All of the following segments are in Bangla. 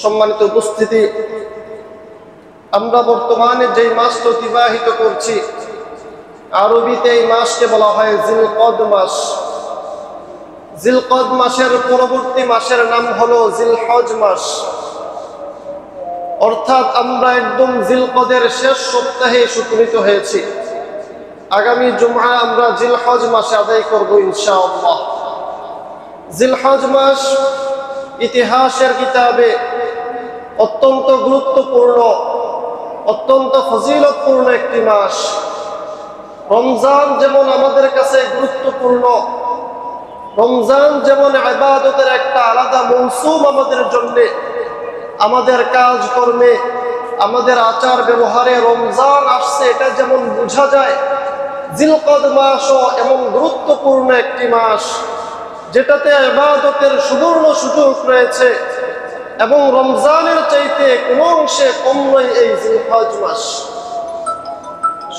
সম্মানিত উপস্থিতি, আমরা বর্তমানে যেই মাসটি অতিবাহিত করছি, আরবিতে এই মাসকে বলা হয় জিলকদ মাস। জিলকদ মাসের পরবর্তী মাসের নাম হলো জিলহজ মাস। অর্থাৎ আমরা একদম জিলকদের শেষ সপ্তাহে উপনীত হয়েছি। আগামী জুমআ আমরা জিলহজ মাসে আদায় করব ইনশাআল্লাহ। জিলহজ মাস ইতিহাসের কিতাবে অত্যন্ত গুরুত্বপূর্ণ, অত্যন্ত ফজিলতপূর্ণ একটি মাস। রমজান যেমন আমাদের কাছে গুরুত্বপূর্ণ, রমজান যেমন ইবাদতের একটা আলাদা মৌসুম আমাদের জন্য, আমাদের কাজকর্মে, আমাদের আচার ব্যবহারে রমজান আসছে এটা যেমন বোঝা যায়, জিলকদ মাসও এমন গুরুত্বপূর্ণ একটি মাস যেটাতে ইবাদতের সুবর্ণ সুযোগ রয়েছে এবং রমজানের চাইতে কোনো অংশে কম নয় এই জিলহজ মাস।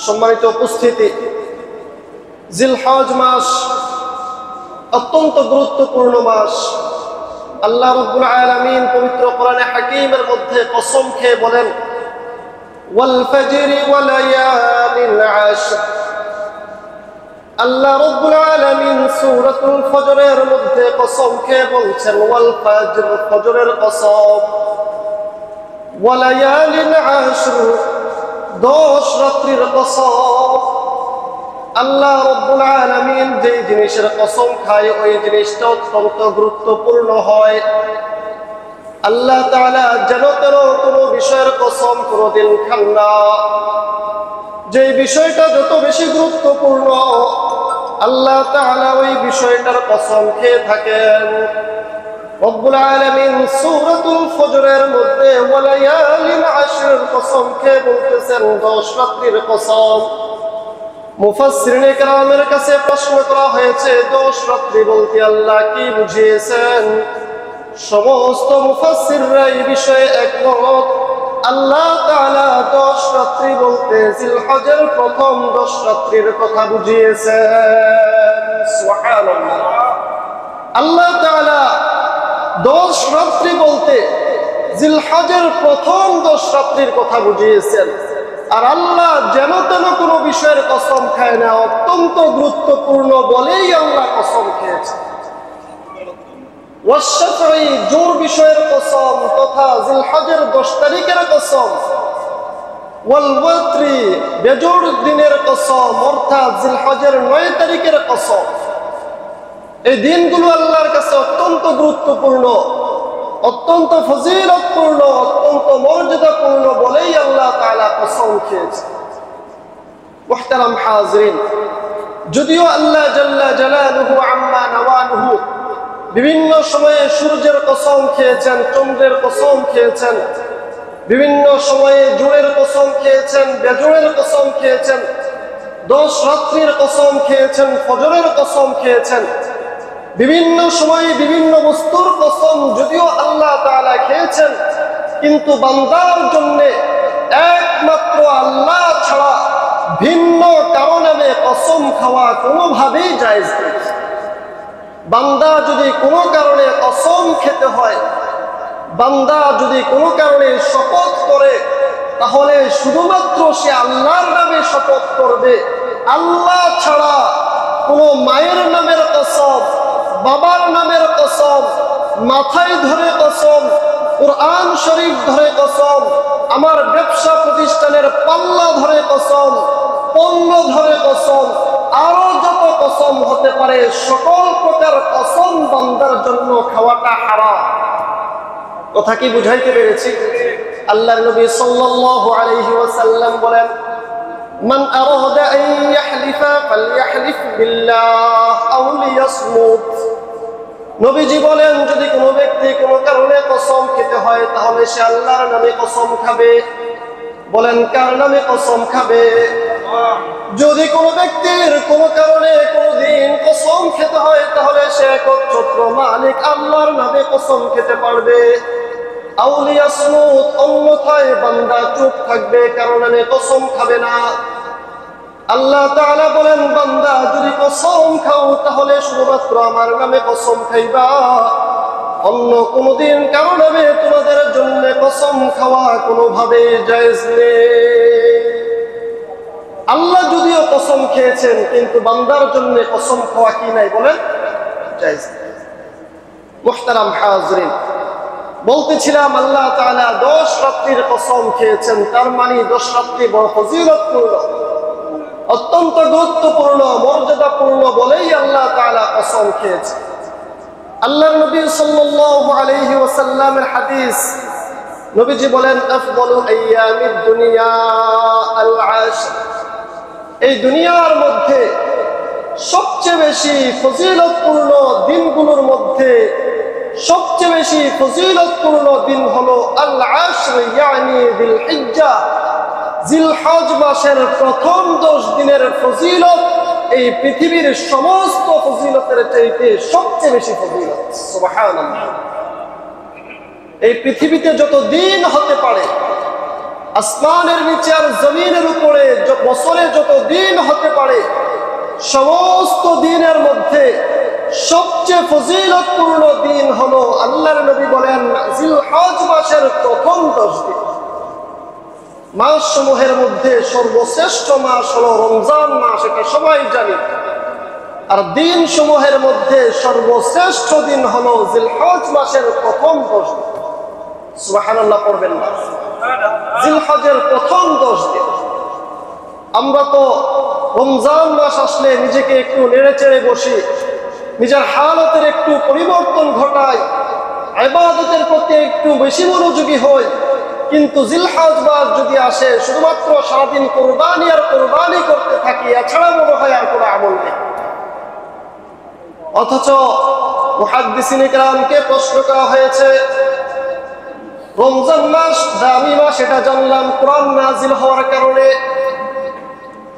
সম্মানিত উপস্থিতি, জিলহজ মাস অত্যন্ত গুরুত্বপূর্ণ মাস। আল্লাহ রাব্বুল আলামিন পবিত্র কোরআনে হাকীমের মধ্যে কসম খেয়ে বলেন, ওয়াল ফাজরি ওয়া লায়ালিন আশর। আল্লাহ রাব্বুল আলামিন সূরাতুল ফজরের মধ্যে কসম খেয়ে বলছেন, ওয়াল ফাজর, ফজরের কসম, ওয়া লায়ালিন আশর, 10 রাত্রির কসম। আল্লাহ রাব্বুল আলামিন যে জিনিসের কসম খায় ওই জিনিসটা অত্যন্ত গুরুত্বপূর্ণ হয়। আল্লাহ তাআলা যেন তেন কোনো বিষয়ের কসম কোনোদিন খান না। যে বিষয়টা যত বেশি গুরুত্বপূর্ণ আল্লাহ তাআলা ওই বিষয়টার কসম খেয়ে থাকেন। রব্বুল আলামিন সূরাতুল ফজরের মধ্যে ওয়া লায়ালিন আশরের কসম খেয়ে বলতেছেন 10 রাত্রির কসম। মুফাসসিরিনে কেরামের কাছে প্রশ্ন করা হয়েছে 10 রাত্রি বলতে আল্লাহ কি বুঝিয়েছেন? সমস্ত মুফাসসিররা এই বিষয়ে একমত। আল্লাহ তাআলা 10 রাত্রি বলতে জিলহজের প্রথম 10 রাত্রির কথা বুঝিয়েছেন। সুবহানাল্লাহ। আল্লাহ তাআলা 10 রাত্রি বলতে জিলহজের প্রথম 10 রাত্রির কথা বুঝিয়েছেন। আর আল্লাহ যেন তেন কোনো বিষয়ের কসম খায় না, অত্যন্ত গুরুত্বপূর্ণ বলেই আল্লাহ কসম খেয়েছে। ওয়াশফাঈ, জোর বিষয়ের কসম তথা জিলহজের 10 তারিখের কসম। ওয়াল ওয়াতরি, বেজোড় দিনের কসম অর্থাৎ জিলহজের 9 তারিখের কসম। এই দিনগুলো আল্লাহর কাছে অত্যন্ত গুরুত্বপূর্ণ, অত্যন্ত ফজিলতপূর্ণ, অত্যন্ত মর্যাদাপূর্ণ বলেই আল্লাহ তাআলা কসম খেয়েছে। মুহতারাম হাজিরিন, যদিও আল্লাহ জাল্লা জালালুহু আম্মা নাওয়ালুহু বিভিন্ন সময়ে সূর্যের কসম খেয়েছেন, চন্দ্রের কসম খেয়েছেন, বিভিন্ন সময়ে জোড়ের কসম খেয়েছেন, বেজোড়ের কসম খেয়েছেন, 10 রাত্রির কসম খেয়েছেন, ফজরের কসম খেয়েছেন। বিভিন্ন সময়ে বিভিন্ন বস্তুর কসম যদিও আল্লাহ তাআলা খেয়েছেন, কিন্তু বান্দার জন্য একমাত্র আল্লাহ ছাড়া ভিন্ন কারো নামে কসম খাওয়া কোনোভাবেই জায়েজ নেই। বান্দা যদি কোনো কারণে কসম খেতে হয়, বান্দা যদি কোনো কারণে শপথ করে, তাহলে শুধুমাত্র সে আল্লাহর নামে শপথ করবে। আল্লাহ ছাড়া কোনো মায়ের নামের কসম, বাবার নামের কসম, মাথায় ধরে কসম, কুরআন শরীফ ধরে কসম, আমার ব্যবসা প্রতিষ্ঠানের পাল্লা ধরে কসম, পণ্য ধরে কসম, আরো যত কসম হতে পারে সকল প্রকার কসম বান্দার জন্য খাওয়াটা হারাম। কথা কি বুঝাইতে পেরেছি? আল্লাহর নবী সাল্লাল্লাহু আলাইহি ওয়াসাল্লাম বলেন, মান আরাদা আন ইয়াহলিফা ফালইয়াহলিফ বিল্লাহ আও লিয়াসমুত। নবীজি বলেন, যদি কোনো ব্যক্তি কোনো কারণে কসম খেতে হয় তাহলে সে আল্লাহর নামে কসম খাবে। বলেন, কার নামে কসম খাবে? যদি কোনো ব্যক্তির কোনো কারণে কোনোদিন কসম খেতে হয় তাহলে সে একচ্ছত্র মালিক আল্লাহর নামে কসম খেতে পারবে। আউলিয়া সুমুত, অন্যথায় বান্দা চুপ থাকবে, কারণ নামে কসম খাবে না। আল্লাহ তাআলা বলেন, বান্দা যদি কসম খাও তাহলে শুধুমাত্র আমার নামে কসম খাইবা, অন্য কোনদিন কারো নামে তোমাদের জন্য কসম খাওয়া কোনোভাবে জায়েজ নেই। আল্লাহ যদিও কসম খেয়েছেন, কিন্তু বান্দার জন্য কসম খাওয়া কি নাই বলেন, জায়েজ নেই। মুহতারাম হাজরিন, বলতেছিলাম আল্লাহ তাআলা 10 রাত্রির কসম খেয়েছেন, তার মানে 10 রাত্রি বড় ফজিলতপূর্ণ, অত্যন্ত গুরুত্বপূর্ণ, মর্যাদাপূর্ণ বলেই আল্লাহ তাআলা কসম খেয়েছেন। আল্লাহর নবী সাল্লাল্লাহু আলাইহি ওয়াসাল্লামের হাদিস, নবীজি বলেন আফদালু আইয়ামিদ দুনিয়া আল আশর, এই দুনিয়ার মধ্যে সবচেয়ে বেশি ফজিলতপূর্ণ দিনগুলোর মধ্যে সবচেয়ে বেশি ফজিলতপূর্ণ দিন হলো আল আশর, ইয়ানি যিলহিজ্জা, জিলহজ মাসের প্রথম 10 দিনের ফজিলত এই পৃথিবীর সমস্ত ফজিলতের চাইতে সবচেয়ে বেশি ফজিলত। সুবহানাল্লাহ। এই পৃথিবীতে যত দিন হতে পারে, আসমানের নিচে আর জমিনের উপরে বছরে যত দিন হতে পারে, সমস্ত দিনের মধ্যে সবচেয়ে ফজিলতপূর্ণ দিন হলো, আল্লাহর নবী বলেন, জিলহজ মাসের প্রথম 10 দিন। মাস সমূহের মধ্যে সর্বশ্রেষ্ঠ মাস হলো রমজান মাস, এটা সবাই জানি। আর দিন সমূহের মধ্যে সর্বশ্রেষ্ঠ দিন হলো জিলহজ মাসের প্রথম 10 দিন। সুবহানাল্লাহ পড়বেন না? জিলহজের প্রথম 10 দিন। আমরা তো রমজান মাস আসলে নিজেকে একটু নেড়েচেড়ে বসি, নিজের হালতের একটু পরিবর্তন ঘটাই, ইবাদতের প্রতি একটু বেশি মনোযোগী হই। কিন্তু জিলহজ মাস যদি আসে, শুধুমাত্র সারাদিন কোরবানি আর কোরবানি করতে থাকি, এছাড়া মনে হয় আর কোনো আমল নেই। অথচ মুহাদ্দিসিনে কেরামকে প্রশ্ন করা হয়েছে, রমজান মাস দামি মাস, এটা জানলাম কোরআন নাজিল হওয়ার কারণে।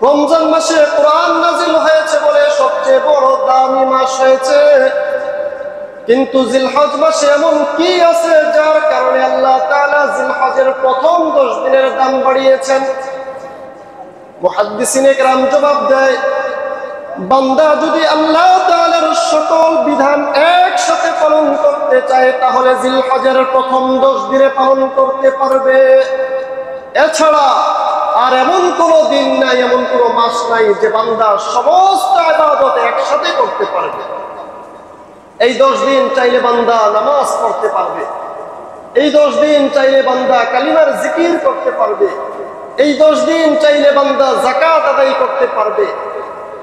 রমজান মাসে কোরআন নাজিল হয়েছে বলে সবচেয়ে বড় দামি মাস হয়েছে, কিন্তু জিলহজ মাসে এমন কি আছে যার কারণে আল্লাহ তাআলা জিলহজের প্রথম 10 দিনের দাম বাড়িয়েছেন? মুহাদ্দিসিনে কেরাম জবাব দেয়, বান্দা যদি আল্লাহ তাআলার সকল বিধান একসাথে পালন করতে চায়, তাহলে জিলহজের প্রথম 10 দিনে পালন করতে পারবে। এছাড়া আর এমন কোনো দিন নাই, এমন কোনো মাস নাই যে বান্দা সমস্ত ইবাদত একসাথে করতে পারবে। এই 10 দিন চাইলে বান্দা নামাজ পড়তে পারবে, এই 10 দিন চাইলে বান্দা কালিমার জিকির করতে পারবে, এই 10 দিন চাইলে বান্দা যাকাত আদায় করতে পারবে,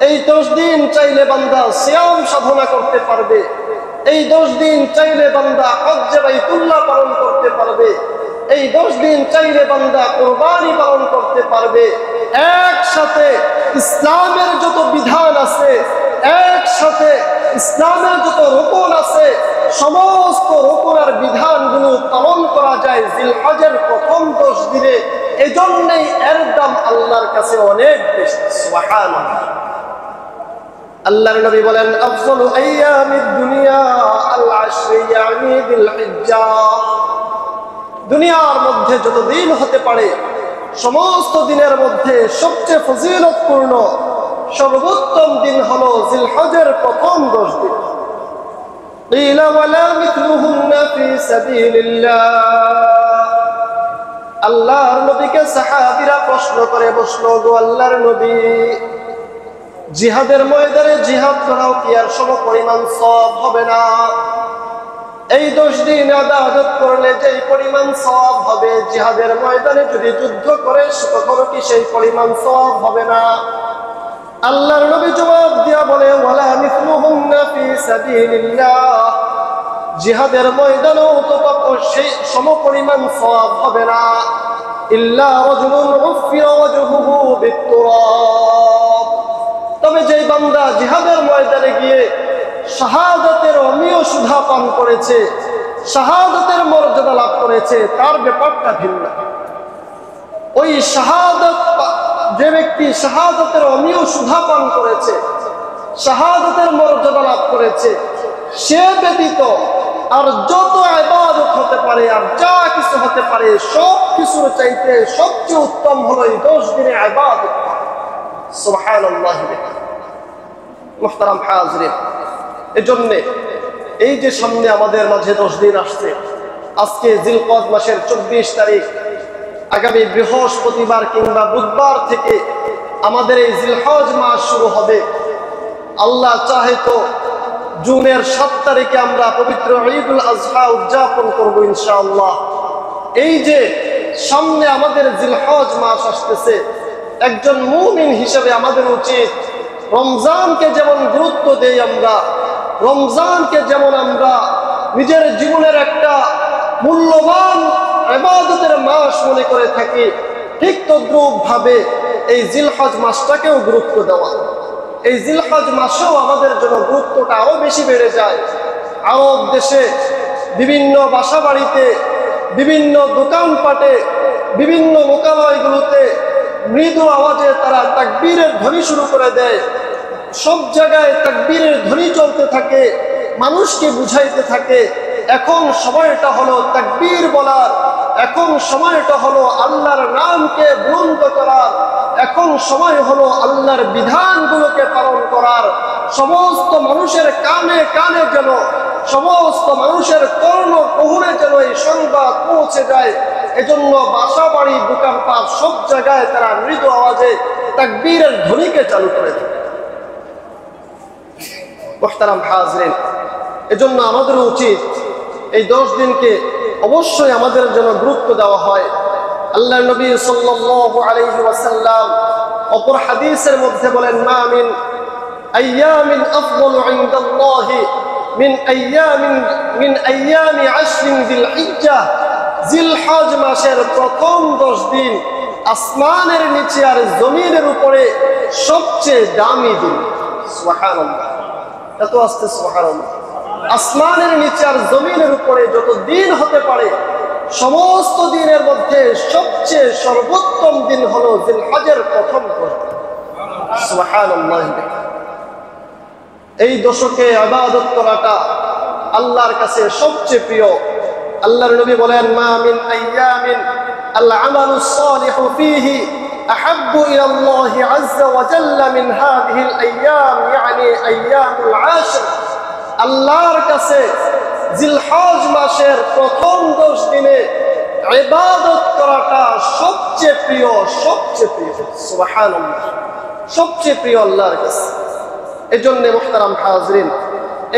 এই 10 দিন চাইলে বান্দা সিয়াম সাধনা করতে পারবে, এই 10 দিন চাইলে বান্দা হজ্জে বাইতুল্লাহ পালন করতে পারবে, এই 10 দিন চাইলে বান্দা কুরবানি পালন করতে পারবে। একসাথে ইসলামের যত বিধান আছে, একসাথে ইসলামের যত রুকন আছে, সমস্ত রুকন আর বিধানগুলো পালন করা যায় জিলহজের প্রথম 10 দিনে। এজন্যই এর দাম আল্লাহর কাছে অনেক বেশি। সুবহানাল্লাহ। আল্লাহর নবী বলেন, আফজালু আইয়ামিদ দুনিয়া আল আশর, ইয়ানি যিলহিজ্জা, দুনিয়ার মধ্যে যত দিন হতে পারে, সমস্ত দিনের মধ্যে সবচেয়ে ফজিলতপূর্ণ সর্বোত্তম দিন হলো জিলহজের প্রথম 10 দিন। কিলা ওয়ালা মিথলুহুন্না ফি সাবিলিল্লাহ, আল্লাহর নবীকে সাহাবীরা প্রশ্ন করে বসলো, গো আল্লাহর নবী, জিহাদের ময়দানে জিহাদ করাও কি আর সমপরিমাণ সওয়াব হবে না? এই 10 দিন ইবাদত করলে যেই পরিমাণ সওয়াব হবে, জিহাদের ময়দানে যদি যুদ্ধ করে তখনও কি সেই পরিমাণ সওয়াব হবে না? আল্লাহর নবী জবাব দিয়া বলে, ওয়ালা মিথলুহুন্না ফি সাবিলিল্লাহ, জিহাদের ময়দানেও তো সেই সমপরিমাণ সওয়াব হবে না। ইল্লা রাজুলুন উফিরা ওয়াজহুহু বিত-তুরাব, তবে যেই বান্দা জিহাদের ময়দানে গিয়ে শাহাদাতের অমীয় সুধা পান করেছে, শাহাদাতের মর্যাদা লাভ করেছে, তার ব্যাপারটা ভিন্ন। ওই শাহাদাত, যে ব্যক্তি শাহাদাতের অমীয় সুধা পান করেছে, শাহাদাতের মর্যাদা লাভ করেছে, সে ব্যতীত আর যত ইবাদত হতে পারে, আর যা কিছু হতে পারে, সব কিছুর চাইতে সবচেয়ে উত্তম হলো এই 10 দিনে ইবাদত। সুবহানাল্লাহ। মুহতারাম হাজরিন, এজন্য এই যে সামনে আমাদের মাঝে 10 দিন আসছে, আজকে জিলকদ মাসের 24 তারিখ, আগামী বৃহস্পতিবার কিংবা বুধবার থেকে আমাদের এই জিলহজ মাস শুরু হবে। আল্লাহ চাহে তো জুনের 7 তারিখে আমরা পবিত্র ঈদুল আজহা উদযাপন করব ইনশাআল্লাহ। এই যে সামনে আমাদের জিলহজ মাস আসতেছে, একজন মুমিন হিসেবে আমাদের উচিত রমজানকে যেমন গুরুত্ব দেই আমরা, রমজানকে যেমন আমরা নিজের জীবনের একটা মূল্যবান ইবাদতের মাস মনে করে থাকি, ঠিক তদ্রূপ ভাবে এই জিলহজ মাসটাকেও গুরুত্ব দেওয়া। এই জিলহজ মাসেও আমাদের জন্য গুরুত্বটা আরো বেশি বেড়ে যায়। আরব দেশে বিভিন্ন বাসা বাড়িতে, বিভিন্ন দোকানপাটে, বিভিন্ন লোকালয়গুলোতে মৃদু আওয়াজে তারা তাকবীরের ধ্বনি শুরু করে দেয়। সব জায়গায় তাকবীরের ধ্বনি চলতে থাকে, মানুষকে বুঝাইতে থাকে এখন সময়টা হলো তাকবীর বলার, এখন সময়টা হলো আল্লাহর নামকে বুলন্দ করার, এখন সময় হলো আল্লাহর বিধানগুলোকে পালন করার। সমস্ত মানুষের কানে কানে যেন, সমস্ত মানুষের কর্ণকুহরে যেন এই সংবাদ পৌঁছে যায়। এজন্য বাসা বাড়ি দোকানপাট সব জায়গায় তারা মৃদু আওয়াজে তাকবীরের ধ্বনিকে চালু করে দেয়। মুহতারাম হাজরিন, এজন্য আমাদের উচিত এই 10 দিনকে অবশ্যই আমাদের জন্য গুরুত্ব দেওয়া হয়। আল্লাহ নবী সাল্লাল্লাহু আলাইহি ওয়াসাল্লাম অপর হাদিসের মধ্যে বলেন, মা মিন আইয়ামিন আফদালু ইনদাল্লাহি মিন আইয়ামি আশরিন যিলহিজ্জাহ, জিলহজ মাসের প্রথম 10 দিন আসমানের নিচে আর জমিনের উপরে সবচেয়ে দামি দিন। সুবহানাল্লাহ, এত আস্তে সুবহানাল্লাহ। আসমানের নিচে আর জমিনের উপরে যত দিন হতে পারে, সমস্ত দিনের মধ্যে সবচেয়ে সর্বোত্তম দিন হলো জিলহজের প্রথম 10 দিন। সুবহানাল্লাহ। এই দশকে ইবাদত করাটা আল্লাহর কাছে সবচেয়ে প্রিয়। আল্লাহর নবী বলেন, মা মিন আইয়ামিন আল আমালুস সালিহু ফীহি আহাব্বু ইলা আল্লাহি আযজা ওয়া জাল্লা মিন হাযিহিল আইয়াম, ইয়ানি আইয়ামুল আশর। আল্লাহর কাছে জিলহজ মাসের প্রথম 10 দিনে ইবাদত করাটা সবচেয়ে প্রিয়, সবচেয়ে প্রিয়। সুবহানাল্লাহ, সবচেয়ে প্রিয় আল্লাহর কাছে। এজন্য মুহতারাম হাজরিন,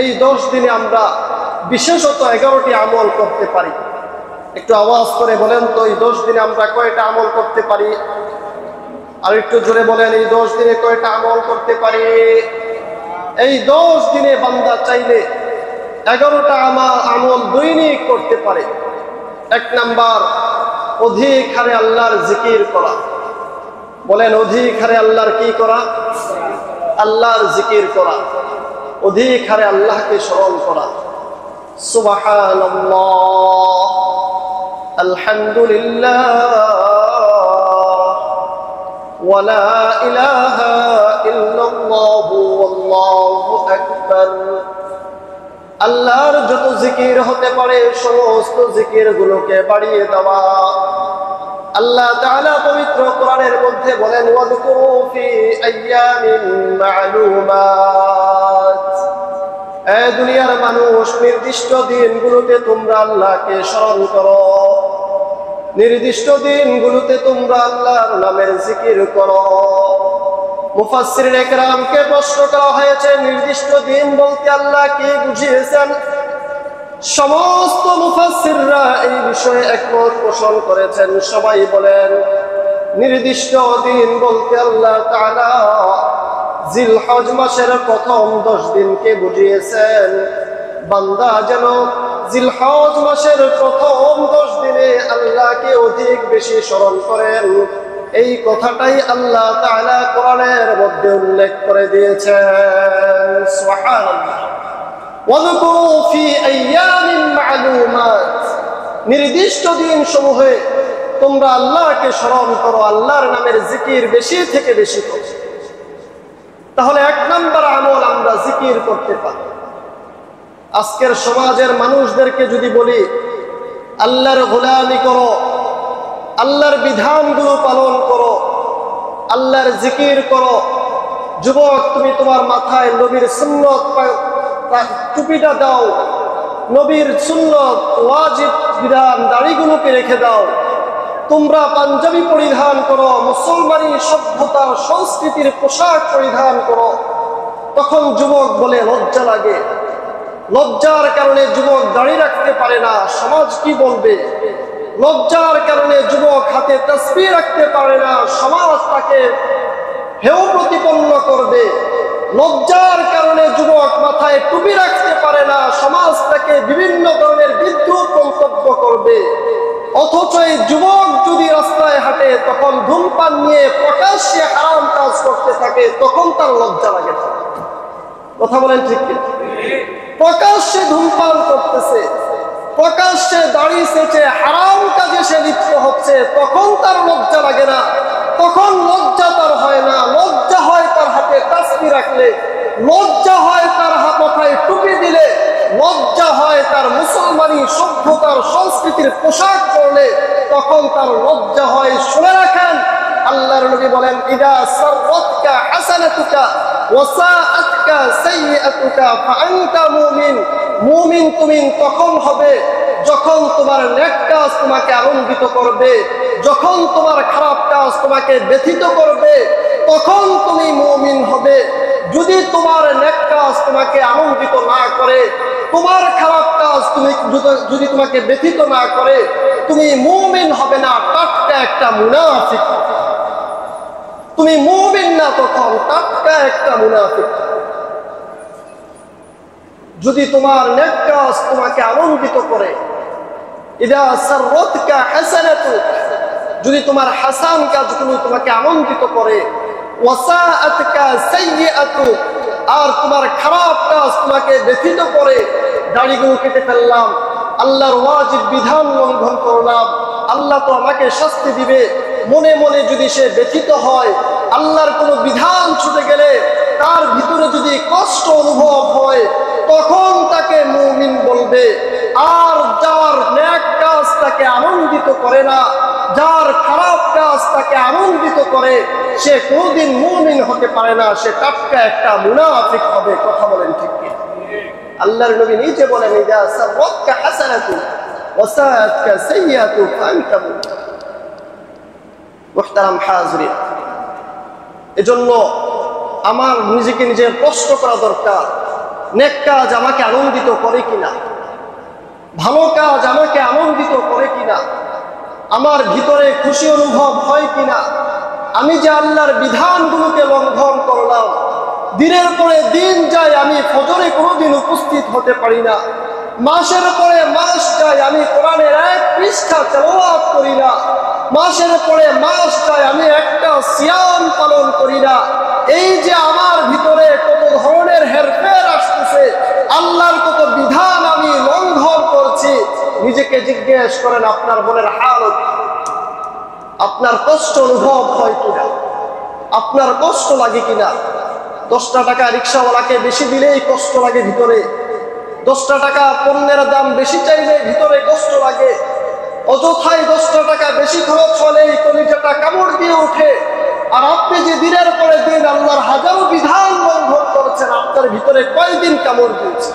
এই 10 দিনে আমরা বিশেষত 11টি আমল করতে পারি। একটু আওয়াজ করে বলেন তো, এই 10 দিনে আমরা কয়টা আমল করতে পারি? আর একটু জোরে বলেন, এই 10 দিনে কয়টা আমল করতে পারি? এই 10 দিনে বান্দা চাইলে 11টা আমল দৈনিক করতে পারে। 1 নাম্বার, অধিক হারে আল্লাহর জিকির করা। বলেন, অধিক হারে আল্লাহর কি করা? আল্লাহর জিকির করা, অধিক হারে আল্লাহকে স্মরণ করা। সুবহানাল্লাহ, আলহামদুলিল্লাহ, ওয়া লা ইলাহা ইল্লাল্লাহু ওয়াল্লাহু আকবার। আল্লাহর যত জিকির হতে পারে সমস্ত জিকির গুলোকে বাড়িয়ে দেওয়া। আল্লাহ তাআলা পবিত্র কোরআনের মধ্যে বলেন, ওয়াযকুরু ফি আইয়ামিন মা'লুমাত। এই দুনিয়ার মানুষ, নির্দিষ্ট দিনগুলোতে তোমরা আল্লাহকে স্মরণ করো, নির্দিষ্ট দিনগুলোতে তোমরা আল্লাহর নামের জিকির করো। মুফাসসিরিন ইকরামকে প্রশ্ন করা হয়েছে, নির্দিষ্ট দিন বলতে আল্লাহ কি বুঝিয়েছেন? সমস্ত মুফাসসিররা এই বিষয়ে একমত পোষণ করেছেন। সবাই বলেন, নির্দিষ্ট দিন বলতে আল্লাহ তাআলা জিলহজ মাসের প্রথম 10 দিনকে বুঝিয়েছেন। বান্দা যেন জিলহজ মাসের প্রথম 10 দিনে আল্লাহকে অধিক বেশি স্মরণ করেন, এই কথাটাই আল্লাহ তাআলা কোরআনের মধ্যে উল্লেখ করে দিয়েছেন। সুবহানাল্লাহ। ওয়াযকুরু ফি আইয়ামিন মা'লুমাত, নির্দিষ্ট দিন সমূহে তোমরা আল্লাহকে স্মরণ করো, আল্লাহর নামের জিকির বেশি থেকে বেশি করো। তাহলে 1 নাম্বার আমল আমরা জিকির করতে পারি। আজকের সমাজের মানুষদেরকে যদি বলি আল্লাহর গোলামি করো, আল্লাহর বিধানগুলো পালন করো, আল্লাহর জিকির করো, যুবক তুমি তোমার মাথায় নবীর সুন্নত টুপিটা দাও, নবীর সুন্নত ওয়াজিব বিধান দাড়িগুলোকে রেখে দাও, তোমরা পাঞ্জাবি পরিধান করো, মুসলমানি সভ্যতার সংস্কৃতির পোশাক পরিধান করো। তখন যুবক বলে লজ্জা লাগে, লজ্জার কারণে যুবক দাড়ি রাখতে পারে না, সমাজ কি বলবে? লজ্জার কারণে যুবক হাতে তাসবিহ রাখতে পারে না, সমাজ তাকে হেয় প্রতিপন্ন করবে। লজ্জার কারণে যুবক মাথায় টুপি রাখতে পারে না, সমাজ তাকে বিভিন্ন ধরনের বিদ্রুপ মন্তব্য করবে। অথচ এই যুবক যদি রাস্তায় হাঁটে তখন ধূমপান নিয়ে প্রকাশ্যে হারাম কাজ করতে থাকে, তখন তার লজ্জা লাগে না। কথা বলেন ঠিক কি? প্রকাশ্যে ধূমপান করতেছে, প্রকাশ্যে দাড়ি সেচে হারাম কাজে সে লিপ্ত হচ্ছে, তখন তার লজ্জা লাগে না, তখন লজ্জা তার হয় না। লজ্জা হয় তার হাতে তাসবিহ রাখলে, লজ্জা হয় তার মাথায় টুপি দিলে, লজ্জা হয় তার মুসলমানি সভ্যতার সংস্কৃতির পোশাক পরলে, তখন তার লজ্জা হয়। শুনে রাখেন, আল্লাহর নবী বলেন, ইদা সাররাতকা হাসানাতুকা ওয়া সাআতকা সাইয়্যাতুকা ফাআনতা মুমিন। মুমিন তুমি তখন হবে যখন তোমার নেক কাজ তোমাকে আনন্দিত করবে, যখন তোমার খারাপ কাজ তোমাকে ব্যথিত করবে, তখন তুমি মুমিন হবে। যদি তোমার নেক কাজ তোমাকে আনন্দিত না করে, তোমার খারাপ কাজ যদি তোমাকে ব্যথিত না করে, তুমি মুমিন হবে না, টাটকা একটা মুনাফিক। তুমি মুমিন না, তখন টাটকা একটা মুনাফিক। যদি তোমার নেক কাজ তোমাকে আনন্দিত করে, ইদা সাররাতকা হাসানাতুক, যদি তোমার হাসান কাজগুলো তোমাকে আনন্দিত করে, ওয়া সাআতকা সাইয়্যাতুক, আর তোমার খারাপ কাজ তোমাকে ব্যথিত করে, দাড়িগুলো কেটে ফেললাম, আল্লাহর ওয়াজিব বিধান লঙ্ঘন করলাম, আল্লাহ তো আমাকে শাস্তি দিবে, মনে মনে যদি সে ব্যথিত হয়, আল্লাহর কোনো বিধান ছুটে গেলে তার ভিতরে যদি কষ্ট অনুভব হয়, তখন তাকে মুমিন বলবে। আর যার নেক কাজ তাকে আনন্দিত করে না, যার খারাপ কাজ তাকে আনন্দিত করে, সে কোনদিন মুমিন হতে পারে না, সে টাটকা একটা মুনাফিক হবে। কথা বলেন ঠিক কি? আল্লাহর নবী নিজে বলেন, ইদা সাররাতকা হাসানাতু ওয়া সাআতকা সাইয়্যাতু ফাআনতা মুমিন। মুহতারাম হাজিরিন, এজন্য আমার নিজেকে নিজের প্রশ্ন করা দরকার, নেক কাজ আমাকে আনন্দিত করে কিনা, ভালো কাজ আমাকে আনন্দিত করে কিনা, আমার ভিতরে খুশি অনুভব হয় কিনা। আমি যে আল্লাহর বিধানগুলোকে লঙ্ঘন করলাম, দিনের পরে দিন যায়, আমি ফজরে কোনোদিন উপস্থিত হতে পারি না, মাসের পরে মাস যায়, আমি কোরআনের এক পৃষ্ঠা তেলাওয়াত করি না, মাসের পরে মাস যায়, আমি একটা সিয়াম পালন করি না। এই যে আমার ভিতরে কত ধরনের হেরফের আসতেছে, আল্লাহর কত বিধান আমি লঙ্ঘন করছি, নিজেকে জিজ্ঞেস করেন আপনার মনের হালত, আপনার কষ্ট অনুভব হয় কিনা, আপনার কষ্ট লাগে কিনা। 10টা টাকা রিক্সাওয়ালাকে বেশি দিলেই কষ্ট লাগে ভিতরে, 10টা টাকা পণ্যের দাম বেশি চাইলে ভিতরে কষ্ট লাগে, অযথায় 10টা টাকা বেশি খরচ হলেই কলিজাটা কামড় দিয়ে ওঠে। আর আপনি যে দিনের পরে দিন আল্লাহর হাজারো বিধান লঙ্ঘন করছেন, আপনার ভিতরে কয়দিন কামড় দিয়েছে,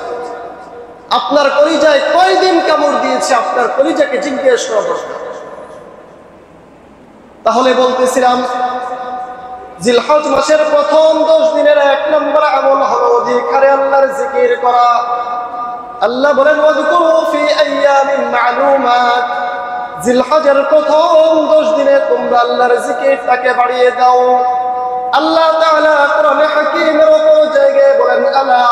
আপনার কলিজায় কয়দিন কামড় দিয়েছে, আপনার কলিজাকে জিজ্ঞেস করা দরকার। তাহলে বলতেছিলাম, জিলহজ মাসের প্রথম 10 দিনের 1 নম্বর আমল হলো অধিক হারে আল্লাহর জিকির করা। আল্লাহ বলেন, ওয়াযকুরু ফি আইয়ামিন মা'লুমাত, জিলহজের প্রথম 10 দিনে তোমরা আল্লাহর জিকিরটাকে বাড়িয়ে দাও। আল্লাহ তাআলা কোরআনে হাকীমের উপর জায়গায় বলেন, আলা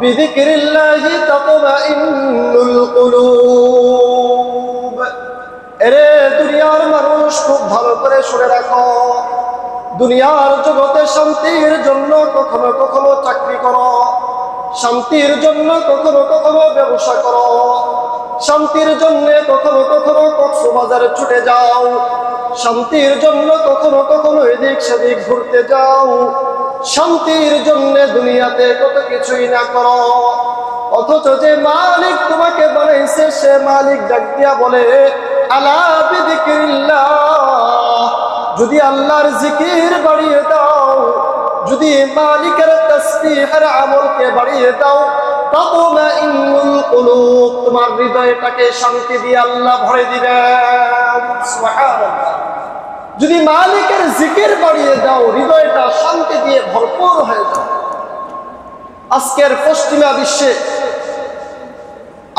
বিযিকরিল্লাহি তাতমাইন্নুল কুলুব। এরে দুনিয়ার মানুষ, খুব ভালো করে শুনে রাখো, দুনিয়ার জগতে শান্তির জন্য কখনো কখনো চাকরি করো, শান্তির জন্য কখনো কখনো ব্যবসা করো, শান্তির জন্য কখনো কখনো কক্সবাজারে ছুটে যাও, শান্তির জন্য কখনো কখনো এদিক সেদিক ঘুরতে যাও, শান্তির জন্য দুনিয়াতে কত কিছুই না করো। অথচ যে মালিক তোমাকে বানাইছে, সে মালিক ডাক দিয়া বলে, আলা বিযিকরিল্লাহ, যদি আল্লাহর জিকির বাড়িয়ে দাও, যদি মালিকের তাসবিহের আমলকে বাড়িয়ে দাও, তাতমাইন্নুল কুলুব, তোমার হৃদয়টাকে শান্তি দিয়ে আল্লাহ ভরে দিবেন। সুবহানাল্লাহ। যদি মালিকের জিকির বাড়িয়ে দাও, হৃদয়টা শান্তি দিয়ে ভরপুর হয়ে যাবে। আজকের পশ্চিমা বিশ্বে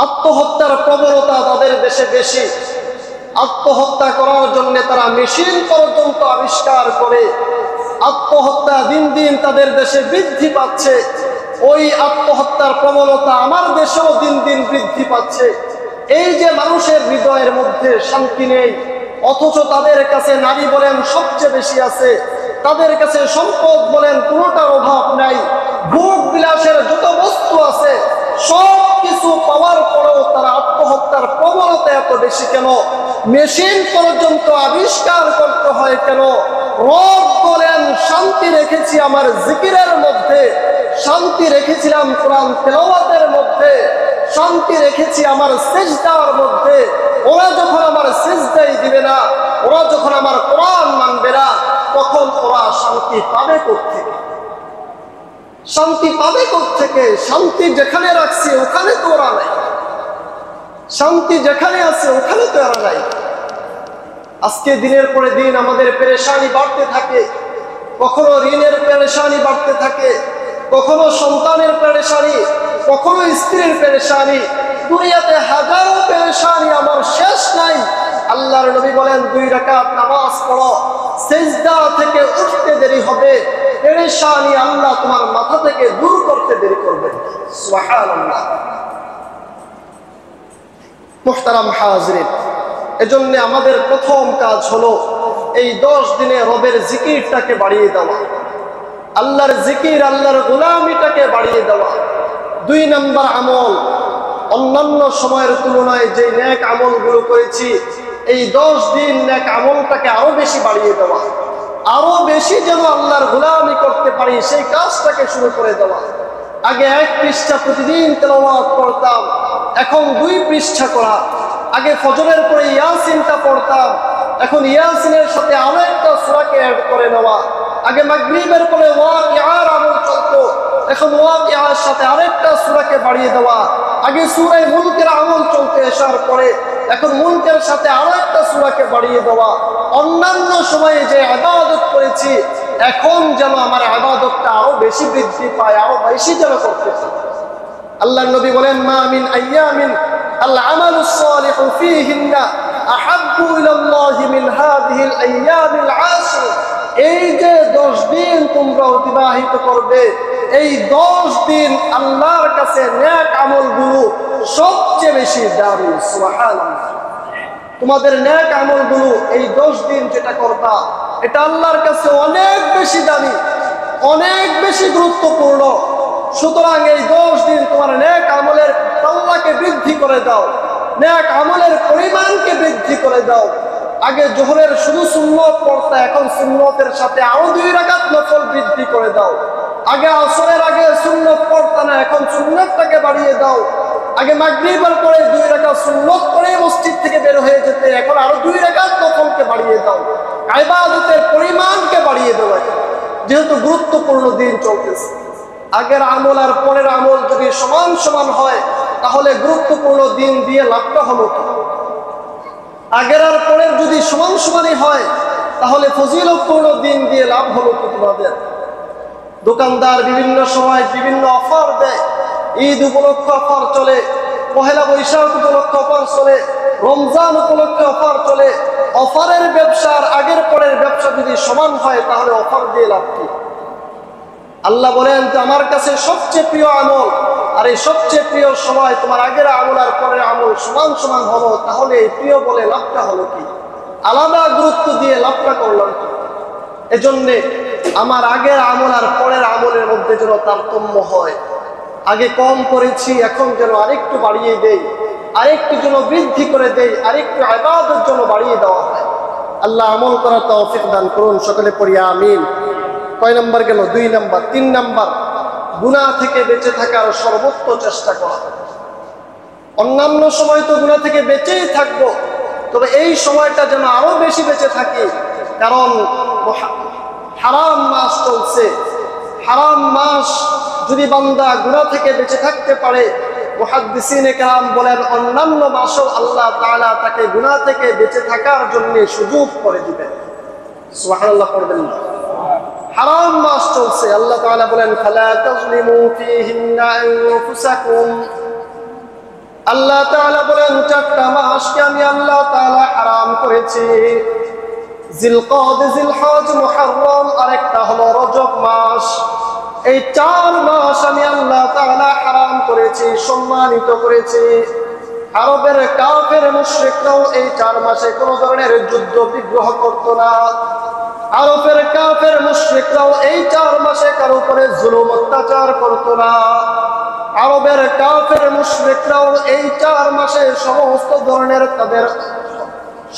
আত্মহত্যার প্রবণতা তাদের দেশে বেশি। আত্মহত্যা করার জন্য তারা মেশিন পর্যন্ত আবিষ্কার করে আত্মহত্যা দিন দিন তাদের দেশে বৃদ্ধি পাচ্ছে। ওই আত্মহত্যার প্রবণতা আমার দেশেও দিন দিন বৃদ্ধি পাচ্ছে। এই যে মানুষের হৃদয়ের মধ্যে শান্তি নেই, অথচ তাদের কাছে নারী বলেন সবচেয়ে বেশি আছে, তাদের কাছে সম্পদ বলেন কোনোটার অভাব নাই, ভোগ বিলাসের যত বস্তু আছে সব কিছু পাওয়ার পরেও তারা আত্মহত্যার প্রবণতা এত বেশি কেন? মেশিন পর্যন্ত আবিষ্কার করতে হয় কেন? রব বলেন শান্তি রেখেছি আমার জিকিরের মধ্যে, শান্তি রেখেছিলাম কোরআন তেলাওয়াতের মধ্যে, শান্তি রেখেছি আমার সিজদার মধ্যে। ওরা যখন আমার সিজদাই দিবে না, ওরা যখন আমার কোরআন মানবে না, তখন ওরা শান্তি পাবে কোত্থেকে? শান্তি পাবে কোত্থেকে? শান্তি যেখানে রাখছি ওখানে তো ওরা নাই, শান্তি যেখানে আছে ওখানে তো ওরা নাই। আজকে দিনের পরে দিন আমাদের পেরেশানি বাড়তে থাকে, কখনো ঋণের পেরেশানি বাড়তে থাকে, কখনো সন্তানের পেরেশানি, কখনো স্ত্রীর পেরেশানি, দুনিয়াতে হাজারো পেরেশানি, আমার শেষ নাই। আল্লাহর নবী বলেন 2 রাকাত নামাজ পড়ো, সিজদা থেকে উঠতে দেরি হবে, পেরেশানি আল্লাহ তোমার মাথা থেকে দূর করতে দেরি করবে। সুবহানাল্লাহ। মুহতারাম হাজিরিন, এজন্য আমাদের প্রথম কাজ হলো এই 10 দিনে রবের জিকিরটাকে বাড়িয়ে দেওয়া, আল্লাহর জিকির, আল্লাহর গোলামিটাকে বাড়িয়ে দেওয়া। 2 নম্বর আমল, অন্যান্য সময়ের তুলনায় যে নেক আমলগুলো করেছি এই 10 দিন নেক আমলটাকে আরো বেশি বাড়িয়ে দেওয়া, আরো বেশি যেন আল্লাহর গোলামি করতে পারি সেই কাজটাকে শুরু করে দেওয়া। আগে 1 পৃষ্ঠা প্রতিদিন তেলাওয়াত করতাম, এখন 2 পৃষ্ঠা করা। আগে ফজরের পরে ইয়াসিনটা পড়তাম, এখন ইয়াসিনের সাথে আরো একটা সূরাকে অ্যাড করে নেওয়া। আগে মাগরিবের পরে ওয়াকিয়ার আমল চলতো, এখন ওয়াকিয়ার সাথে আরেকটা সূরাকে বাড়িয়ে দেওয়া। আগে সূরা মুলকের আমল চলতে আসার পরে এখন মুলকের সাথে আরো একটা সূরাকে বাড়িয়ে দেওয়া। অন্যান্য সময়ে যে ইবাদত করেছি এখন যেন আমার ইবাদতটা আরো বেশি বৃদ্ধি পায়, আরো বেশি যেন করতে পারি। আল্লাহর নবী বলেন মা মিন আইয়ামিন আল আমালুস সালিহু ফীহিন্না আহাব্বু ইলাল্লাহি মিন হাযিহিল আইয়ামিল 10। এই যে 10 দিন তোমরা অতিবাহিত করবে, এই 10 দিন আল্লাহর কাছে নেক আমলগুলো সবচেয়ে বেশি দামি। সুবহানাল্লাহ। তোমাদের নেক আমলগুলো এই 10 দিন যেটা করবা এটা আল্লাহর কাছে অনেক বেশি দামি, অনেক বেশি গুরুত্বপূর্ণ। সুতরাং এই 10 দিন তোমার নেক আমলের পাল্লাকে বৃদ্ধি করে দাও, নেক আমলের পরিমাণকে বৃদ্ধি করে দাও। আগে জোহরের শুধু সুন্নত পড়তা, এখন সুন্নতের সাথে আরো 2 রাকাত নফল বৃদ্ধি করে দাও। আগে আসরের আগে সুন্নত পড়তা না, এখন সুন্নতটাকে বাড়িয়ে দাও। আগে মাগরিবের পরে 2 রাকাত সুন্নত পড়ে মসজিদ থেকে বের হয়ে যেতে, এখন আরো 2 রাকাত নফলকে বাড়িয়ে দাও। ইবাদতের পরিমাণকে বাড়িয়ে দাও, যেহেতু গুরুত্বপূর্ণ দিন চলতেছে। আগের আমল আর পরের আমল যদি সমান সমান হয় তাহলে গুরুত্বপূর্ণ দিন দিয়ে লাভটা হলো কি? আগের আর পরের যদি সমান সমানই হয় তাহলে ফজিলতপূর্ণ দিন দিয়ে লাভ হলো কি তোমাদের? দোকানদার বিভিন্ন সময় বিভিন্ন অফার দেয়, ঈদ উপলক্ষে অফার চলে, পহেলা বৈশাখ উপলক্ষে অফার চলে, রমজান উপলক্ষে অফার চলে। অফারের ব্যবসার আগের পরের ব্যবসা যদি সমান হয় তাহলে অফার দিয়ে লাভ কি? আল্লাহ বলেন যে আমার কাছে সবচেয়ে প্রিয় আমল, আর এই সবচেয়ে প্রিয় সময় তোমার আগের আমল আর পরের আমল সমান সমান হলো, তাহলে এই প্রিয় বলে লাভটা হলো কি? আলাদা গুরুত্ব দিয়ে লাভটা করলাম কি? এজন্যে আমার আগের আমল আর পরের আমলের মধ্যে যেন তারতম্য হয়। আগে কম করেছি, এখন যেন আরেকটু বাড়িয়ে দেই, আরেকটু যেন বৃদ্ধি করে দেই, আরেকটু ইবাদতের জন্য বাড়িয়ে দেওয়া হয়। আল্লাহ আমল করার তৌফিক দান করুন, সকলে পড়ি আমিন। কয় নাম্বার গেল? 2 নাম্বার। 3 নাম্বার, গুনাহ থেকে বেঁচে থাকার সর্বোচ্চ চেষ্টা করা। অন্যান্য সময় তো গুনাহ থেকে বেঁচেই থাকবো, তবে এই সময়টা যেন আরো বেশি বেঁচে থাকি, কারণ হারাম মাস চলছে। হারাম মাস যদি বান্দা গুনাহ থেকে বেঁচে থাকতে পারে, মুহাদ্দিসিনে কেরাম বলেন অন্যান্য মাসও আল্লাহ তাআলা তাকে গুনাহ থেকে বেঁচে থাকার জন্য সুযোগ করে দিবেন। সুবহানাল্লাহ পড়বেন না। হারাম মাস চলছে, আল্লাহ তাআলা বলেন ফালা তাজলিমু ফীহিন্না আনফুসাকুম। আল্লাহ তাআলা বলেন 4টা মাসকে আমি আল্লাহ তাআলা হারাম করেছি, জিলকদ, জিলহজ, মুহররম, আরেকটা হলো রজব মাস। এই 4 মাস আমি আল্লাহ তাআলা হারাম করেছি, সম্মানিত করেছি। আরবের কাফের মুশরিকরাও এই 4 মাসে কোন ধরনের যুদ্ধ বিগ্রহ করত না। আরবের কাফের মুশরিকরাও এই 4 মাসে কারো উপরে জুলুম অত্যাচার করত না। আরবের কাফের মুশরিকরাও এই 4 মাসে সমস্ত ধরনের তাদের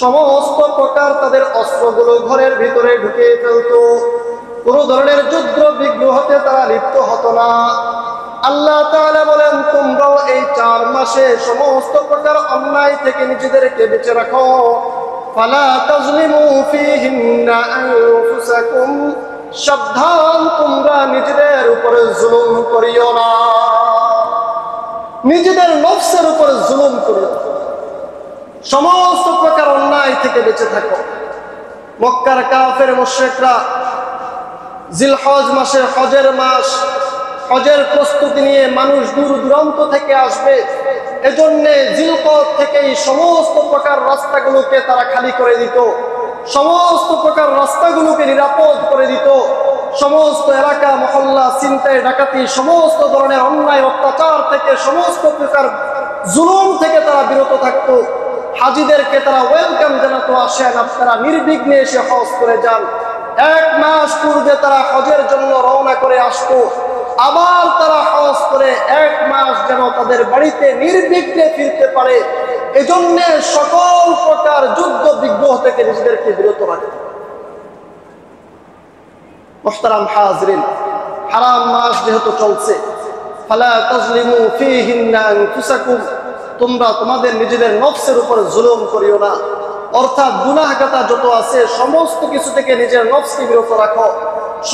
সমস্ত প্রকার তাদের অস্ত্রগুলো ঘরের ভিতরে ঢুকিয়ে ফেলত। কোন ধরনের যুদ্ধ বিগ্রহতে তারা লিপ্ত হতো না। আল্লাহ তাআলা বলেন তোমরাও এই 4 মাসে সমস্ত প্রকার অন্যায় থেকে নিজেদেরকে বেঁচে রাখো। ফালা তাজলিমু ফীহিন্না আনফুসাকুম, সাবধান তোমরা নিজেদের উপরে জুলুম করিও না, নিজেদের নফসের উপরে জুলুম করিও না, সমস্ত প্রকার অন্যায় থেকে বেঁচে থাকো। মক্কার কাফের মুশরিকরা জিলহজ মাসে, হজের মাস, হজের প্রস্তুতি নিয়ে মানুষ দূর দূরান্ত থেকে আসবে, এজন্য জিলকদ থেকেই সমস্ত প্রকার রাস্তাগুলোকে তারা খালি করে দিত, সমস্ত প্রকার রাস্তাগুলোকে নিরাপদ করে দিত, সমস্ত এলাকা মহল্লা ছিনতাই ডাকাতি সমস্ত ধরনের অন্যায় অত্যাচার থেকে, সমস্ত প্রকার জুলুম থেকে তারা বিরত থাকতো। হাজিদেরকে তারা ওয়েলকাম জানাতো, আসেন আপনারা নির্বিঘ্নে এসে হজ করে যান। 1 মাস পূর্বে তারা হজের জন্য রওনা করে আসতো, আবার তারা হজ করে 1 মাস যেন তাদের বাড়িতে নির্বিঘ্নে ফিরতে পারে, এজন্য সকল প্রকার যুদ্ধ বিগ্রহ থেকে নিজেদেরকে বিরত রাখে। মুহতারাম হাজরিন, হারাম মাস যেহেতু চলছে, ফালা তাজলিমু ফীহিন্না আনফুসাকুম, তোমরা তোমাদের নিজেদের নফসের উপর জুলুম করিও না। অর্থাৎ গুনাহগাতা যত আছে সমস্ত কিছু থেকে নিজের নফসকে বিরত রাখো,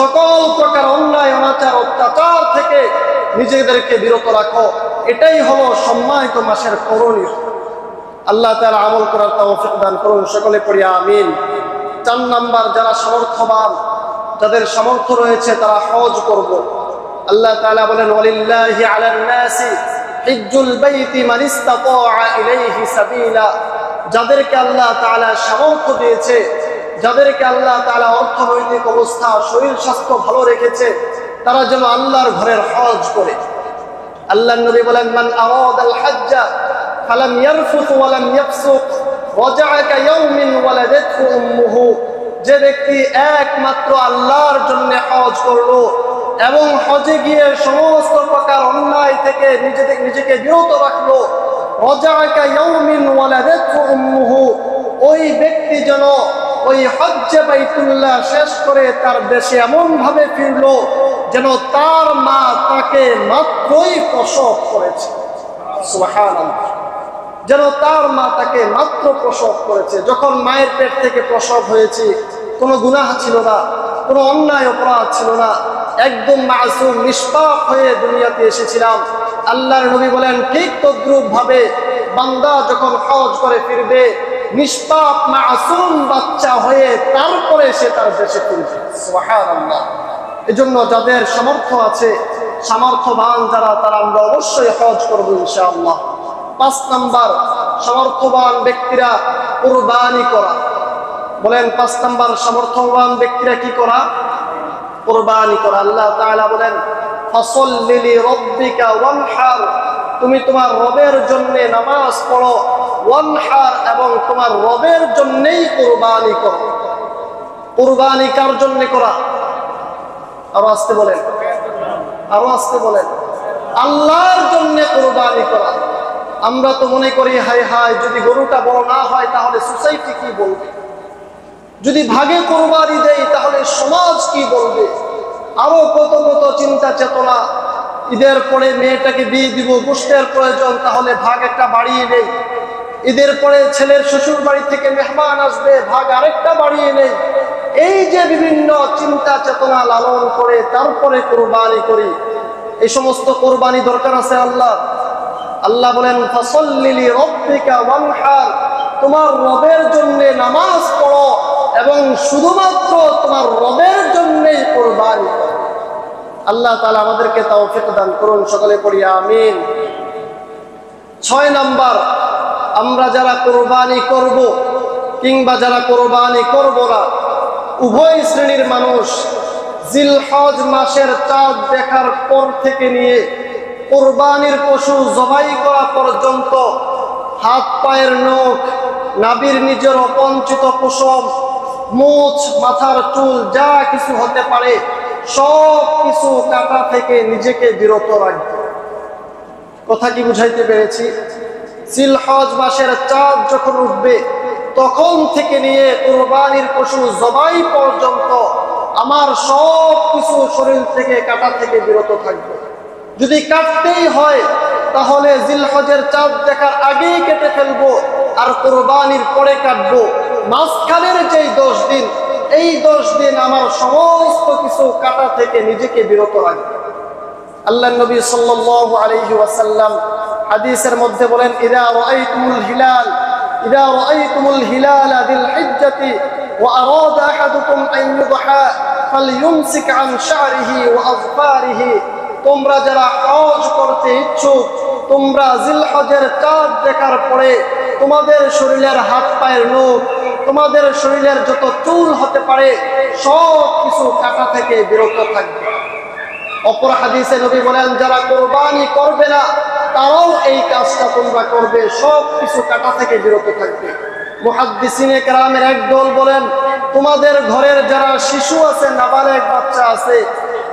সকল প্রকার অন্যায় অনাচার অত্যাচার থেকে নিজেদেরকে বিরত রাখো। এটাই হলো সম্মানিত মাসের করণীয়। আল্লাহ তাআলা আমল করার তৌফিক দান করুন, সকলে পড়ি আমিন। 4 নাম্বার, যারা সামর্থ্যবান, যাদের সামর্থ্য রয়েছে তারা হজ করব। আল্লাহ তাআলা বলেন ওয়ালিল্লাহি আলান নাসি হিজ্জুল বাইতি মান ইসতাতাআ ইলাইহি সাবিলা। যাদেরকে আল্লাহ তাআলা সামর্থ্য দিয়েছে, যাদেরকে আল্লাহ তাআলা অর্থনৈতিক অবস্থা, শরীর স্বাস্থ্য ভালো রেখেছে, তারা যেন আল্লাহর ঘরের হজ করে। আল্লাহর নবী বলেন মান আরাদাল হজ্জা ফালাম ইয়ারফুস ওয়া লাম ইয়াফসুক রাজা'a কায়াউমিন ওয়ালাদাতহু উম্মুহু। যে ব্যক্তি একমাত্র আল্লাহর জন্য হজ করলো এবং হজে গিয়ে সমস্ত প্রকার অন্যায় থেকে নিজেকে বিরত রাখলো, রাজা'a কায়াউমিন ওয়ালাদাতহু উম্মুহু, ওই ব্যক্তি যেন ওই হজ্জে বাইতুল্লাহ শেষ করে তার দেশে এমন ভাবে ফিরলো যেন তার মা তাকে মাত্রই প্রসব করেছে। সুবহানাল্লাহ, যেন তার মা তাকে মাত্র প্রসব করেছে। যখন মায়ের পেট থেকে প্রসব হয়েছে, কোনো গুনাহ ছিল না, কোনো অন্যায় অপরাধ ছিল না, একদম মাসুম নিষ্পাপ হয়ে দুনিয়াতে এসেছিলাম। আল্লাহর নবী বলেন ঠিক তদ্রূপ ভাবে বান্দা যখন হজ করে ফিরবে, নিষ্পাপ মাসুম বাচ্চা হয়ে তারপরে সে তার দেশে ফিরবে। সুবহানাল্লাহ। এজন্য যাদের সামর্থ্য আছে, সামর্থ্যবান যারা, তারা আমরা অবশ্যই হজ করবো ইনশাআল্লাহ। 5 নাম্বার, সামর্থ্যবান ব্যক্তিরা কুরবানি করা। বলেন 5 নাম্বার, সামর্থ্যবান ব্যক্তিরা কি করা? কুরবানি করা। আল্লাহ তাআলা বলেন ফাসাল্লি লিরাব্বিকা ওয়ানহার, তুমি তোমার রবের জন্য নামাজ পড়ো, ওয়ানহার, এবং তোমার রবের জন্যই কুরবানি করো। কুরবানি কার জন্য করা? আরো আসতে বলেন, আরো আসতে বলেন। আল্লাহর জন্য কুরবানি করা। আমরা তো মনে করি হায় হায় যদি গরুটা বড় না হয় তাহলে সোসাইটি কি বলবে, যদি ভাগে কুরবানি দেই তাহলে সমাজ কি বলবে, আরো কত কত চিন্তা চেতনা। ঈদের পরে মেয়েটাকে বিয়ে দিব, গোষ্ঠের প্রয়োজন, তাহলে ভাগ একটা বাড়িয়ে নেই। ঈদের পরে ছেলের শ্বশুর বাড়ি থেকে মেহমান আসবে, ভাগ আরেকটা বাড়িয়ে নেই। এই যে বিভিন্ন চিন্তা চেতনা লালন করে তারপরে কুরবানি করি, এই সমস্ত কোরবানি দরকার আছে আল্লাহ। আল্লাহ বলেন ফাসাল্লি লিরাব্বিকা ওয়ানহার, তোমার রবের জন্য নামাজ পড়ো এবং শুধুমাত্র তোমার রবের জন্যই কোরবানি করো। আল্লাহ তাআলা আমাদেরকে তৌফিক দান করুন, সকলে পড়ি আমিন। 6 নাম্বার, আমরা যারা কোরবানি করব কিংবা যারা কোরবানি করব না, উভয় শ্রেণীর মানুষ জিলহজ মাসের চাঁদ দেখার পর থেকে নিয়ে কোরবানির পশু জবাই করা পর্যন্ত হাত পায়ের নখ, নাভির নিজের অপঞ্চিত পশম, মুছ, মাথার চুল যা কিছু হতে পারে সব কিছু কাটা থেকে নিজেকে বিরত রাখবে। কথা কি বুঝাইতে পেরেছি? জিলহজ মাসের চাঁদ যখন উঠবে তখন থেকে নিয়ে কোরবানির পশু জবাই পর্যন্ত আমার সব কিছু শরীর থেকে কাটা থেকে বিরত থাকবে। যদি কাটতেই হয় তাহলে জিলহজের চাঁদ দেখার আগেই কেটে ফেলবো আর কোরবানির পরে কাটবো। মাঝখানের যেই 10 দিন, এই 10 দিন আমার সমস্ত কিছু কাটা থেকে নিজেকে বিরত রাখবে। আল্লাহর নবী সাল্লাল্লাহু আলাইহি ওয়াসাল্লাম হাদিসের মধ্যে বলেন ইদা রাআইতুমুল হিলালা যিল হিজ্জাতি ওয়া আরাদা আহাদুকুম আন ইউদহা ফালইউমসিক আন শা'রিহি ওয়া আযফারিহি, তোমরা যারা হজ করতে ইচ্ছুক তোমরা জিলহজের চাঁদ দেখার পরে তোমাদের শরীরের হাত পায়ের নখ, তোমাদের শরীরের যত চুল হতে পারে সব কিছু কাটা থেকে বিরত থাকবে। অপর হাদিসে নবী বলেন যারা কোরবানি করবে না তারাও এই কাজটা তোমরা করবে, সব কিছু কাটা থেকে বিরত থাকবে। মুহাদ্দিসিনে কেরামের একদল বলেন তোমাদের ঘরের যারা শিশু আছে, নাবালেগ বাচ্চা আছে,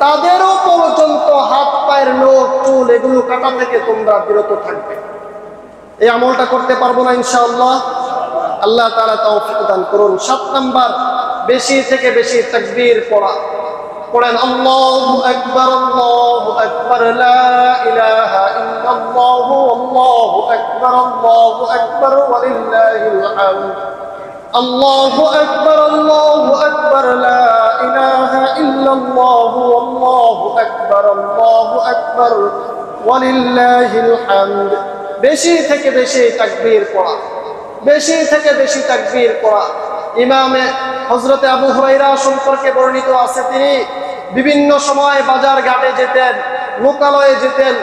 তাদেরও পর্যন্ত হাত পায়ের নখ, চুল এগুলো কাটা থেকে তোমরা বিরত থাকবে। এই আমলটা করতে পারবো না ইনশাআল্লাহ? আল্লাহ তাআলা তৌফিক দান করুন। 7 নাম্বার, বেশি থেকে বেশি তাকবীর পড়া। পড়েন আল্লাহু আকবার, আল্লাহু আকবার, লা ইলাহা ইল্লাল্লাহ, আল্লাহু আকবার, আল্লাহু আকবার, ওয়ালিল্লাহিল হামদ। আল্লাহু আকবার, আল্লাহু আকবার, লা ইলাহা ইল্লাল্লাহ, আল্লাহু আকবার, আল্লাহু আকবার, ওয়ালিল্লাহিল হামদ। বেশি থেকে বেশি তাকবীর পড়া, বেশি থেকে বেশি তাকবীর পড়া। ইমামে হযরতে আবু হুরায়রা সম্পর্কে বর্ণিত আছে, তিনি বিভিন্ন সময় বাজার ঘাটে যেতেন, লোকালয়ে যেতেন,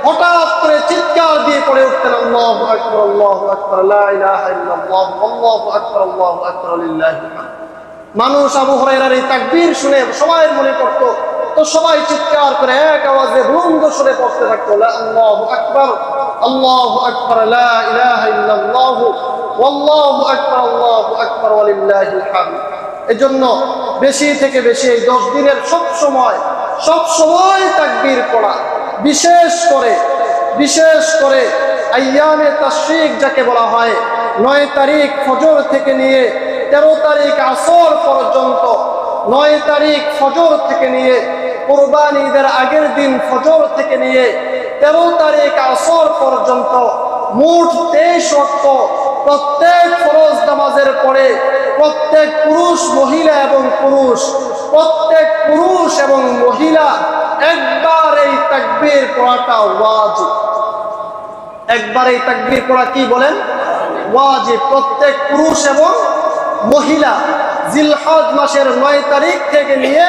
হঠাৎ করে চিৎকার দিয়ে পড়ে উঠতেন আল্লাহু আকবার, আল্লাহু আকবার, লা ইলাহা ইল্লাল্লাহ, আল্লাহু আকবার, আল্লাহু আকবার, লিল্লাহিল হামদ। মানুষ আবু হুরায়রার এই তাকবীর শুনে সবাই মনে করত, তো সবাই চিৎকার করে এক আওয়াজে বুলন্দ সুরে পড়তে থাকতো আল্লাহু আকবার, আল্লাহু আকবার, লা ইলাহা ইল্লাল্লাহ, আল্লাহু আকবার, আল্লাহু আকবার, ওয়ালিল্লাহিল হামদ। এজন্য বেশি থেকে বেশি এই 10 দিনের সব সময় তাকবীর পড়া। বিশেষ করে আইয়ামে তাশরিক যাকে বলা হয়, 9 তারিখ ফজর থেকে নিয়ে 13 তারিখ আসর পর্যন্ত, 9 তারিখ ফজর থেকে নিয়ে কুরবানি ঈদের আগের দিন ফজর থেকে নিয়ে 13 তারিখ আসর পর্যন্ত মোট 23 ওয়াক্ত প্রত্যেক ফরজ নামাজের পরে প্রত্যেক পুরুষ, মহিলা এবং প্রত্যেক পুরুষ এবং মহিলা একবার এই তাকবীর পড়াটা ওয়াজিব। একবার এই তাকবীর পড়া কি বলেন? ওয়াজিব। প্রত্যেক পুরুষ এবং মহিলা জিলহজ মাসের 9 তারিখ থেকে নিয়ে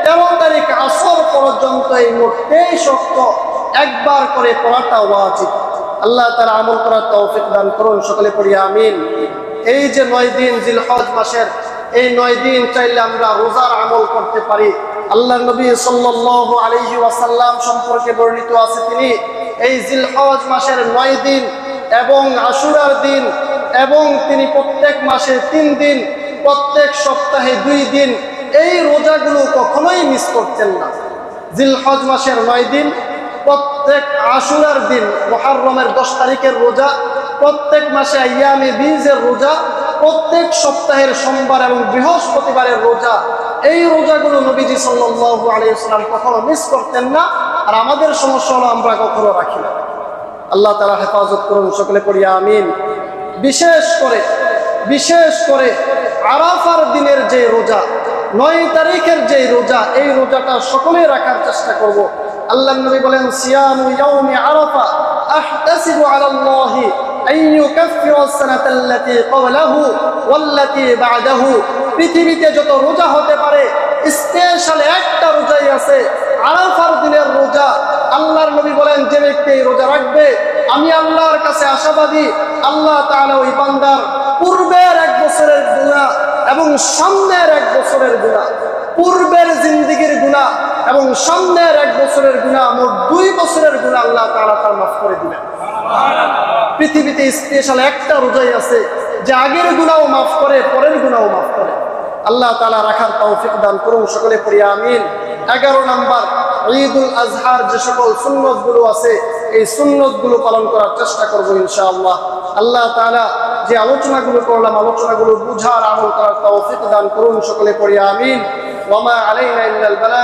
13 তারিখ আসর পর্যন্ত এই মোট 23 ওয়াক্ত একবার করে পড়াটা ওয়াজিব। আল্লাহ তাআলা আমল করার তৌফিক দান করুন, সকলে পড়ি আমিন। এই যে 9 দিন জিলহজ মাসের, এই 9 দিন চাইলে আমরা রোজার আমল করতে পারি। আল্লাহর নবী সাল্লাল্লাহু আলাইহি ওয়াসাল্লাম সম্পর্কে বর্ণিত আছে, তিনি এই জিলহজ মাসের 9 দিন এবং আশুরার দিন এবং তিনি প্রত্যেক মাসে 3 দিন, প্রত্যেক সপ্তাহে 2 দিন এই রোজাগুলো কখনোই মিস করতেন না। জিলহজ মাসের 9 দিন, প্রত্যেক আশুরার দিন, মুহররমের 10 তারিখের রোজা, প্রত্যেক মাসে আইয়ামে বীজের রোজা, প্রত্যেক সপ্তাহের সোমবার এবং বৃহস্পতিবারের রোজা, এই রোজাগুলো নবীজি সাল্লাল্লাহু আলাইহি ওয়াসাল্লাম কখনো মিস করতেন না। আর আমাদের সমস্যা হলো আমরা কখনো রাখি না। আল্লাহ তাআলা হেফাজত করুন, সকলে পড়ি আমিন। বিশেষ করে আরাফার দিনের যে রোজা, 9 তারিখের যে রোজা, এই রোজাটা সকলেই রাখার চেষ্টা করব। আল্লাহর নবী বলেন সিয়ামু ইয়াউমি আরাফা আহতাসিবু আলাল্লাহি আন ইউকাফিরা আস-সানাতাল্লাতী ক্বাবলাহু ওয়াল্লাতী বা'দাহু। পৃথিবীতে যত রোজা হতে পারে স্পেশাল একটা রোজাই আছে, আরাফার দিনের রোজা। আল্লাহর নবী বলেন যে ব্যক্তি এই রোজা রাখবে, আমি আল্লাহর কাছে আশাবাদী আল্লাহ তাআলা ওই বান্দার পূর্বের 1 বছরের গুনাহ এবং সামনের 1 বছরের গুনাহ, পূর্বের জিন্দেগীর গুনাহ এবং সামনের 1 বছরের গুনাহ, মোট 2 বছরের গুনাহ আল্লাহ তাআলা তার মাফ করে দিবেন। পৃথিবীতে স্পেশাল একটা রোজাই আছে যে আগের গুনাহও মাফ করে, পরের গুনাহও মাফ করে। আল্লাহ তাআলা রাখার তৌফিক দান করুন, সকলে পড়ি আমিন। 11 নম্বর, ঈদুল আজহার যে সকল সুন্নতগুলো আছে এই সুন্নতগুলো পালন করার চেষ্টা করব ইনশাআল্লাহ। আল্লাহ তাআলা যে আলোচনাগুলো করলাম আলোচনাগুলো বুঝার আমল করার তৌফিক দান করুন, সকলে পড়ি আমিন। ওয়া মা আলাইনা ইল্লাল বালাগ।